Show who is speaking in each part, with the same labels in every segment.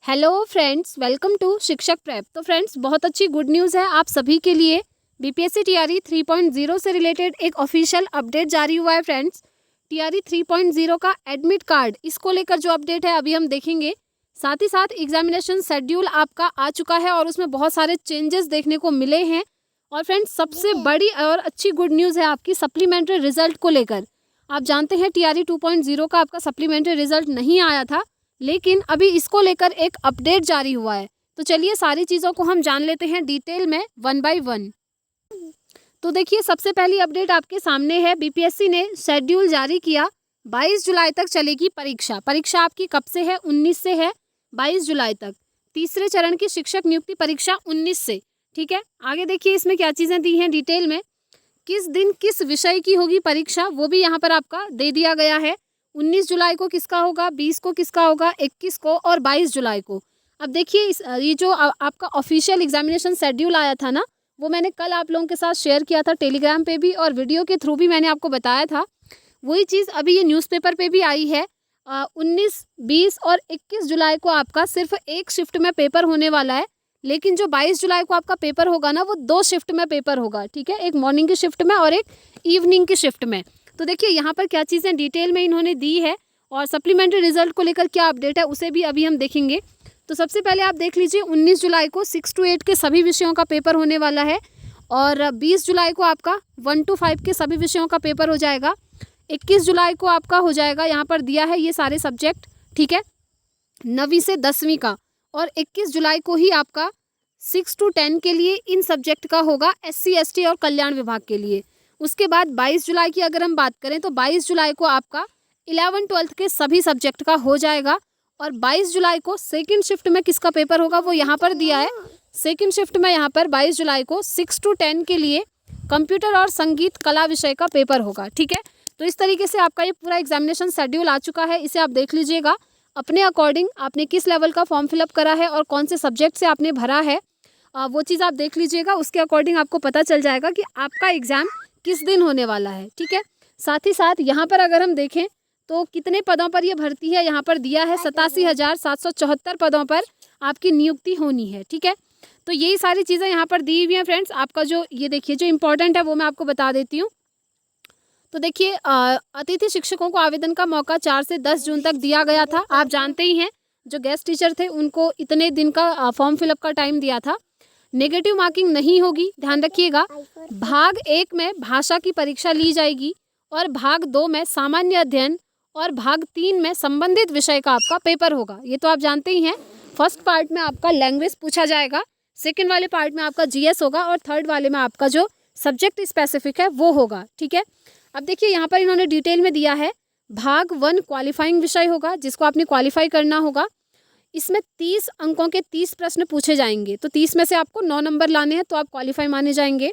Speaker 1: Hello friends, welcome to शिक्षक prep. तो friends, बहुत अच्छी गुड न्यूज़ है आप सभी के लिए। बीपीएससी टीआरई 3.0 से रिलेटेड एक ऑफिशियल अपडेट जारी हुआ है फ्रेंड्स। टीआरई 3.0 का एडमिट कार्ड, इसको लेकर जो अपडेट है अभी हम देखेंगे। साथ ही साथ एग्जामिनेशन शेड्यूल आपका आ चुका है और उसमें बहुत सारे चेंजेस देखने को मिले हैं। और फ्रेंड्स, सबसे बड़ी और अच्छी गुड न्यूज़ है आपकी सप्लीमेंट्री रिजल्ट को लेकर। आप जानते हैं टीआरई 2.0 का आपका सप्लीमेंट्री रिजल्ट नहीं आया था, लेकिन अभी इसको लेकर एक अपडेट जारी हुआ है। तो चलिए सारी चीज़ों को हम जान लेते हैं डिटेल में वन बाय वन। तो देखिए, सबसे पहली अपडेट आपके सामने है। बीपीएससी ने शेड्यूल जारी किया। 22 जुलाई तक चलेगी परीक्षा आपकी कब से है? 19 से है, 22 जुलाई तक। तीसरे चरण की शिक्षक नियुक्ति परीक्षा 19 से। ठीक है, आगे देखिए इसमें क्या चीज़ें दी हैं डिटेल में। किस दिन किस विषय की होगी परीक्षा, वो भी यहाँ पर आपका दे दिया गया है। 19 जुलाई को किसका होगा, 20 को किसका होगा, 21 को और 22 जुलाई को। अब देखिए ये जो आपका ऑफिशियल एग्जामिनेशन शेड्यूल आया था ना, वो मैंने कल आप लोगों के साथ शेयर किया था टेलीग्राम पे भी, और वीडियो के थ्रू भी मैंने आपको बताया था। वही चीज़ अभी ये न्यूज़पेपर पे भी आई है। 19, 20 और 21 जुलाई को आपका सिर्फ एक शिफ्ट में पेपर होने वाला है। लेकिन जो 22 जुलाई को आपका पेपर होगा ना, वो 2 शिफ्ट में पेपर होगा। ठीक है, एक मॉर्निंग की शिफ्ट में और एक इवनिंग की शिफ्ट में। तो देखिए यहाँ पर क्या चीज़ें डिटेल में इन्होंने दी है और सप्लीमेंट्री रिजल्ट को लेकर क्या अपडेट है उसे भी अभी हम देखेंगे। तो सबसे पहले आप देख लीजिए, 19 जुलाई को 6 to 8 के सभी विषयों का पेपर होने वाला है और 20 जुलाई को आपका 1 to 5 के सभी विषयों का पेपर हो जाएगा। 21 जुलाई को आपका हो जाएगा, यहाँ पर दिया है ये सारे सब्जेक्ट, ठीक है, 9वीं से 10वीं का। और 21 जुलाई को ही आपका 6 to 10 के लिए इन सब्जेक्ट का होगा, SC ST और कल्याण विभाग के लिए। उसके बाद 22 जुलाई की अगर हम बात करें तो 22 जुलाई को आपका 11 12 के सभी सब्जेक्ट का हो जाएगा। और 22 जुलाई को सेकंड शिफ्ट में किसका पेपर होगा वो यहाँ पर दिया है। सेकंड शिफ्ट में यहाँ पर 22 जुलाई को 6 to 10 के लिए कंप्यूटर और संगीत कला विषय का पेपर होगा। ठीक है, तो इस तरीके से आपका ये पूरा एग्जामिनेशन शेड्यूल आ चुका है। इसे आप देख लीजिएगा अपने अकॉर्डिंग, आपने किस लेवल का फॉर्म फिलअप करा है और कौन से सब्जेक्ट से आपने भरा है, वो चीज़ आप देख लीजिएगा। उसके अकॉर्डिंग आपको पता चल जाएगा कि आपका एग्ज़ाम किस दिन होने वाला है। ठीक है, साथ ही साथ यहाँ पर अगर हम देखें तो कितने पदों पर ये भर्ती है, यहाँ पर दिया है 87,774 पदों पर आपकी नियुक्ति होनी है। ठीक है, तो यही सारी चीज़ें यहाँ पर दी हुई हैं फ्रेंड्स। आपका जो ये देखिए जो इम्पोर्टेंट है वो मैं आपको बता देती हूँ। तो देखिए, अतिथि शिक्षकों को आवेदन का मौका 4 से 10 जून तक दिया गया था। आप जानते ही हैं जो गेस्ट टीचर थे उनको इतने दिन का फॉर्म फिलअप का टाइम दिया था। नेगेटिव मार्किंग नहीं होगी, ध्यान रखिएगा। भाग 1 में भाषा की परीक्षा ली जाएगी और भाग 2 में सामान्य अध्ययन और भाग 3 में संबंधित विषय का आपका पेपर होगा। ये तो आप जानते ही हैं। फर्स्ट पार्ट में आपका लैंग्वेज पूछा जाएगा, सेकंड वाले पार्ट में आपका GS होगा और थर्ड वाले में आपका जो सब्जेक्ट स्पेसिफिक है वो होगा। ठीक है, अब देखिए यहाँ पर इन्होंने डिटेल में दिया है। भाग 1 क्वालिफाइंग विषय होगा जिसको आपने क्वालिफाई करना होगा। इसमें 30 अंकों के 30 प्रश्न पूछे जाएंगे, तो 30 में से आपको 9 नंबर लाने हैं तो आप क्वालिफाई माने जाएंगे।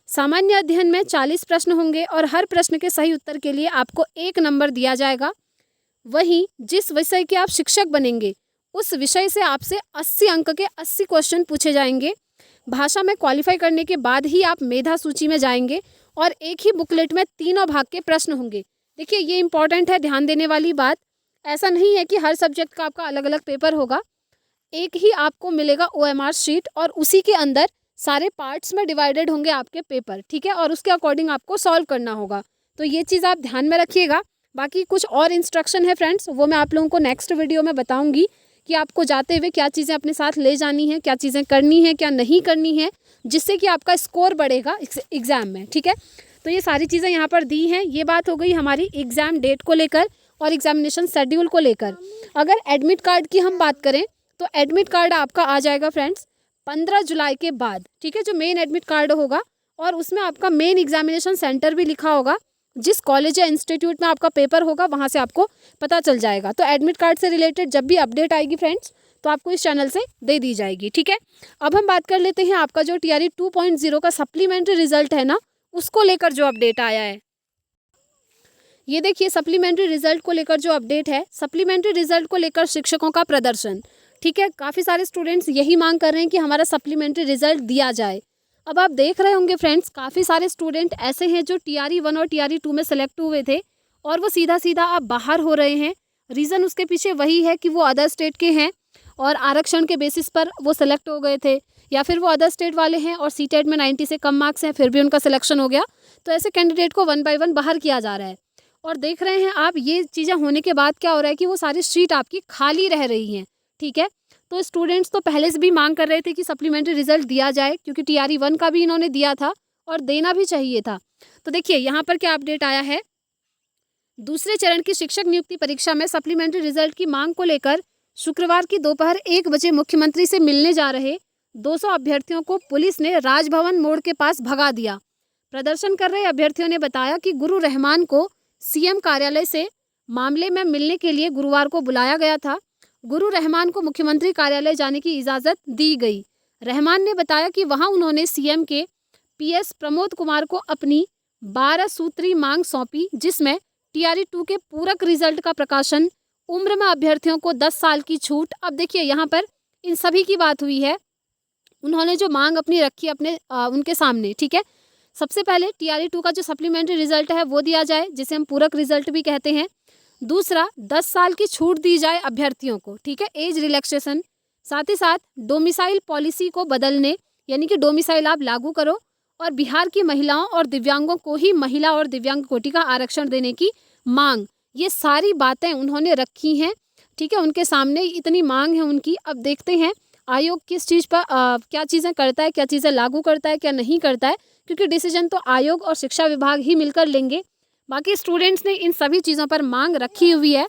Speaker 1: सामान्य अध्ययन में 40 प्रश्न होंगे और हर प्रश्न के सही उत्तर के लिए आपको 1 नंबर दिया जाएगा। वहीं जिस विषय के आप शिक्षक बनेंगे उस विषय से आपसे 80 अंक के 80 क्वेश्चन पूछे जाएंगे। भाषा में क्वालिफाई करने के बाद ही आप मेधा सूची में जाएंगे और एक ही बुकलेट में तीनों भाग के प्रश्न होंगे। देखिए ये इंपॉर्टेंट है, ध्यान देने वाली बात। ऐसा नहीं है कि हर सब्जेक्ट का आपका अलग अलग पेपर होगा, एक ही आपको मिलेगा OMR शीट और उसी के अंदर सारे पार्ट्स में डिवाइडेड होंगे आपके पेपर। ठीक है, और उसके अकॉर्डिंग आपको सॉल्व करना होगा। तो ये चीज़ आप ध्यान में रखिएगा। बाकी कुछ और इंस्ट्रक्शन है फ्रेंड्स, वो मैं आप लोगों को नेक्स्ट वीडियो में बताऊंगी कि आपको जाते हुए क्या चीज़ें अपने साथ ले जानी है, क्या चीज़ें करनी है, क्या नहीं करनी है, जिससे कि आपका स्कोर बढ़ेगा एग्ज़ाम में। ठीक है, तो ये सारी चीज़ें यहाँ पर दी हैं। ये बात हो गई हमारी एग्ज़ाम डेट को लेकर और एग्जामिनेशन शेड्यूल को लेकर। अगर एडमिट कार्ड की हम बात करें तो एडमिट कार्ड आपका आ जाएगा फ्रेंड्स 15 जुलाई के बाद। ठीक है, जो मेन एडमिट कार्ड होगा और उसमें आपका मेन एग्जामिनेशन सेंटर भी लिखा होगा। जिस कॉलेज या इंस्टीट्यूट में आपका पेपर होगा वहाँ से आपको पता चल जाएगा। तो एडमिट कार्ड से रिलेटेड जब भी अपडेट आएगी फ्रेंड्स तो आपको इस चैनल से दे दी जाएगी। ठीक है, अब हम बात कर लेते हैं आपका जो टीआरई 2.0 का सप्लीमेंट्री रिजल्ट है ना, उसको लेकर जो अपडेट आया है। ये देखिए सप्लीमेंट्री रिजल्ट को लेकर जो अपडेट है, सप्लीमेंट्री रिजल्ट को लेकर शिक्षकों का प्रदर्शन। ठीक है, काफ़ी सारे स्टूडेंट्स यही मांग कर रहे हैं कि हमारा सप्लीमेंट्री रिजल्ट दिया जाए। अब आप देख रहे होंगे फ्रेंड्स, काफ़ी सारे स्टूडेंट ऐसे हैं जो टीआरई 1 और टीआरई 2 में सेलेक्ट हुए थे और वो सीधा सीधा अब बाहर हो रहे हैं। रीज़न उसके पीछे वही है कि वो अदर स्टेट के हैं और आरक्षण के बेसिस पर वो सेलेक्ट हो गए थे, या फिर वो अदर स्टेट वाले हैं और सीटेट में 90 से कम मार्क्स हैं फिर भी उनका सिलेक्शन हो गया। तो ऐसे कैंडिडेट को 1 बाय 1 बाहर किया जा रहा है। और देख रहे हैं आप ये चीज़ें होने के बाद क्या हो रहा है कि वो सारी सीट आपकी खाली रह रही हैं, ठीक है। तो स्टूडेंट्स तो पहले से भी मांग कर रहे थे कि सप्लीमेंट्री रिजल्ट दिया जाए, क्योंकि TRE 1 का भी इन्होंने दिया था और देना भी चाहिए था। तो देखिए यहाँ पर क्या अपडेट आया है। दूसरे चरण की शिक्षक नियुक्ति परीक्षा में सप्लीमेंट्री रिजल्ट की मांग को लेकर शुक्रवार की दोपहर 1 बजे मुख्यमंत्री से मिलने जा रहे 200 अभ्यर्थियों को पुलिस ने राजभवन मोड़ के पास भगा दिया। प्रदर्शन कर रहे अभ्यर्थियों ने बताया कि गुरु रहमान को CM कार्यालय से मामले में मिलने के लिए गुरुवार को बुलाया गया था। गुरु रहमान को मुख्यमंत्री कार्यालय जाने की इजाज़त दी गई। रहमान ने बताया कि वहां उन्होंने CM के PS प्रमोद कुमार को अपनी 12 सूत्री मांग सौंपी, जिसमें TRE 2 के पूरक रिजल्ट का प्रकाशन, उम्र में अभ्यर्थियों को 10 साल की छूट। अब देखिए यहाँ पर इन सभी की बात हुई है, उन्होंने जो मांग अपनी रखी अपने उनके सामने, ठीक है। सबसे पहले TRE 2 का जो सप्लीमेंट्री रिजल्ट है वो दिया जाए, जिसे हम पूरक रिजल्ट भी कहते हैं। दूसरा, 10 साल की छूट दी जाए अभ्यर्थियों को, ठीक है, एज रिलैक्सेशन। साथ ही साथ डोमिसाइल पॉलिसी को बदलने, यानी कि डोमिसाइल आप लागू करो, और बिहार की महिलाओं और दिव्यांगों को ही महिला और दिव्यांग कोटि का आरक्षण देने की मांग। ये सारी बातें उन्होंने रखी हैं, ठीक है, उनके सामने इतनी मांग है उनकी। अब देखते हैं आयोग किस चीज़ पर क्या चीज़ें करता है, क्या चीज़ें लागू करता है, क्या नहीं करता है, क्योंकि डिसीजन तो आयोग और शिक्षा विभाग ही मिलकर लेंगे। बाकी स्टूडेंट्स ने इन सभी चीज़ों पर मांग रखी हुई है।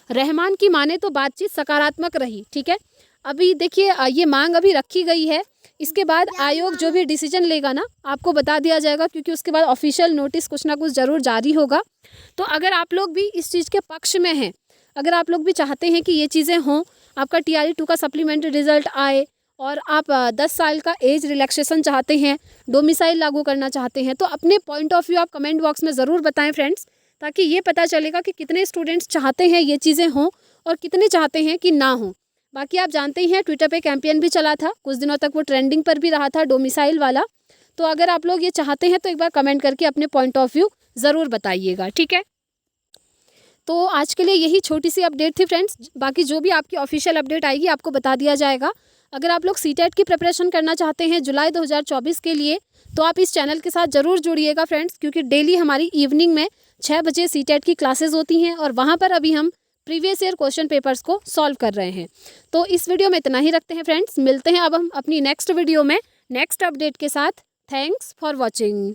Speaker 1: रहमान की माने तो बातचीत सकारात्मक रही, ठीक है। अभी देखिए ये मांग अभी रखी गई है, इसके बाद आयोग जो भी डिसीजन लेगा ना आपको बता दिया जाएगा, क्योंकि उसके बाद ऑफिशियल नोटिस कुछ ना कुछ ज़रूर जारी होगा। तो अगर आप लोग भी इस चीज़ के पक्ष में हैं, अगर आप लोग भी चाहते हैं कि ये चीज़ें हों, आपका TRE 2 का सप्लीमेंट्री रिजल्ट आए और आप 10 साल का एज रिलैक्सेशन चाहते हैं, डोमिसाइल लागू करना चाहते हैं, तो अपने पॉइंट ऑफ व्यू आप कमेंट बॉक्स में ज़रूर बताएं फ्रेंड्स, ताकि ये पता चलेगा कि कितने स्टूडेंट्स चाहते हैं ये चीज़ें हों और कितने चाहते हैं कि ना हो। बाकी आप जानते ही हैं ट्विटर पे कैंपेन भी चला था, कुछ दिनों तक वो ट्रेंडिंग पर भी रहा था डोमिसाइल वाला। तो अगर आप लोग ये चाहते हैं तो एक बार कमेंट करके अपने पॉइंट ऑफ व्यू ज़रूर बताइएगा, ठीक है। तो आज के लिए यही छोटी सी अपडेट थी फ्रेंड्स, बाकी जो भी आपकी ऑफिशियल अपडेट आएगी आपको बता दिया जाएगा। अगर आप लोग CTET की प्रिपरेशन करना चाहते हैं जुलाई 2024 के लिए, तो आप इस चैनल के साथ ज़रूर जुड़िएगा फ्रेंड्स, क्योंकि डेली हमारी इवनिंग में 6 बजे CTET की क्लासेस होती हैं और वहाँ पर अभी हम प्रीवियस ईयर क्वेश्चन पेपर्स को सॉल्व कर रहे हैं। तो इस वीडियो में इतना ही रखते हैं फ्रेंड्स, मिलते हैं अब हम अपनी नेक्स्ट वीडियो में नेक्स्ट अपडेट के साथ। Thanks for watching.